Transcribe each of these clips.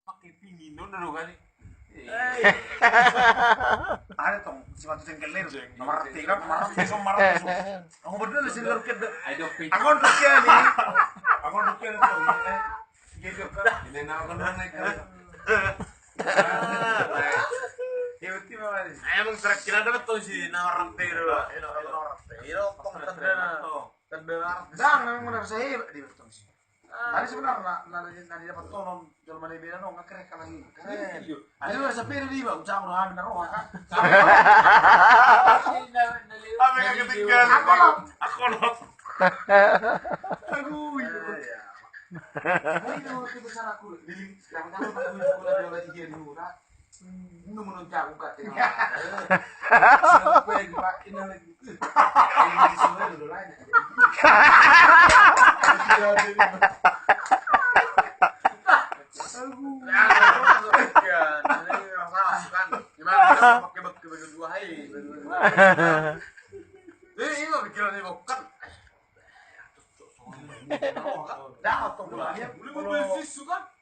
pakai pingin dulu kali. Ada tong cuma tuh kelir. Marti kan marti so marti so. Aku berdua di sini roket. Aku untuk dia nih. Aku untuk dia tuh. Gitu kan. Ini nama kan naik kan. Tiba-tiba mas. Emang serak kira dapat tuh sih nama rantai dulu. Ini tong terdengar. Jangan benar saya di tong sih. Tadi sebenarnya nadi dapat tonon jual mana beda nong ngekrek lagi. Ada udah sampai di bang, jangan udah ambil nong kan. Apa yang ketinggalan? Aku not. Aduh. Ini waktu besar aku di yang kalau aku sekolah lagi dia dulu nak. Ini menurut aku katanya. Siapa yang pak ini lagi? Ini semua dulu lain.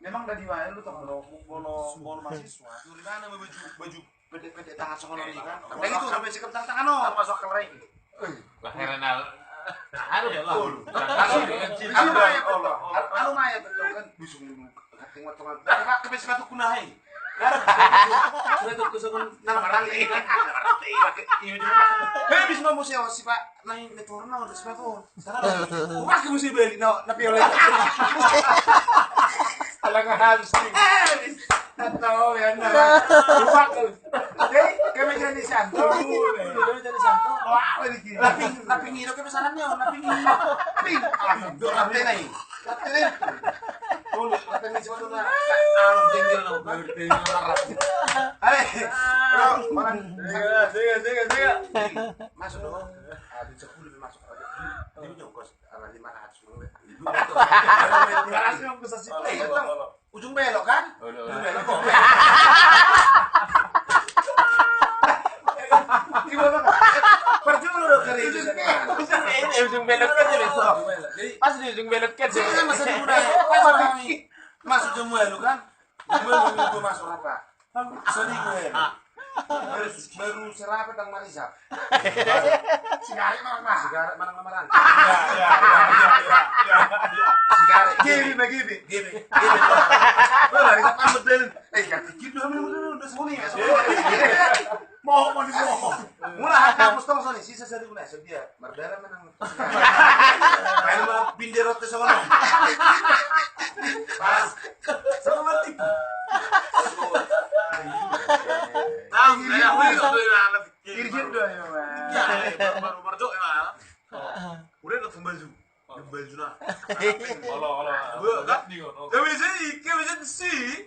Memang dari mana lu tahu bolo mahasiswa. Dari mana baju pendek-pendek tangan sekolah ini kan? Kayak gitu sampai sikap tangan no. Masuk akal lagi. Baheran Aduh ya lah. Anu maya betul kan busung kating motongan. Pak kebes batu kunai. Sudah tuh kesukaan nama rantai. Hei bis mau sewa sih Pak. Naik netorna udah sepatu. Sekarang pas ke musim beli na piolet. Alang harus nih. Atau ya nah. Lupa tuh. Kami jadi santo. Kami jadi santo. Wah, ini. Tapi ngiro ke pesanannya, tapi ngiro. Ping. Lantai naik. Lantai. Tuh, lantai ini cuma tuh nah. Anu jenggel lo, berarti larat. Hei. Mana? Sega. Masuk dong. Ada 10 masuk aja. Ini nyokos ala 500 dulu. Langsung bisa sih. Ujung belok kan? Ujung belok kok. Gimana Kak? Percuma lo kali itu. Ini ujung belok kan jadi so. Pas di ujung belok kan. Saya masih di budaya. Masuk ujung belok kan? Ujung masuk apa? Sorry gue. Baru serapet tang Marisa. Sigaret mana lamaran. Sigaret. Gibi. Lari ke kamar dan gitu dulu suni ya. Mau di mau. Murah hapus tong soni sisa sari guna sedia. Mardara menang. Main mah pinderot ke sono. Pas. Sama mati. Ya, Irjen doa ya, Mas. Ya, baru merjo ya. Udah datang baju. Baju nah. Olo. Enggak nih kok. Kami sih.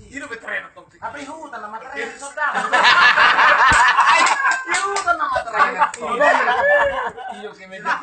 Ini beteren tuh. Apa itu tanah materai sodang. Itu tanah materai. Iyo ke meja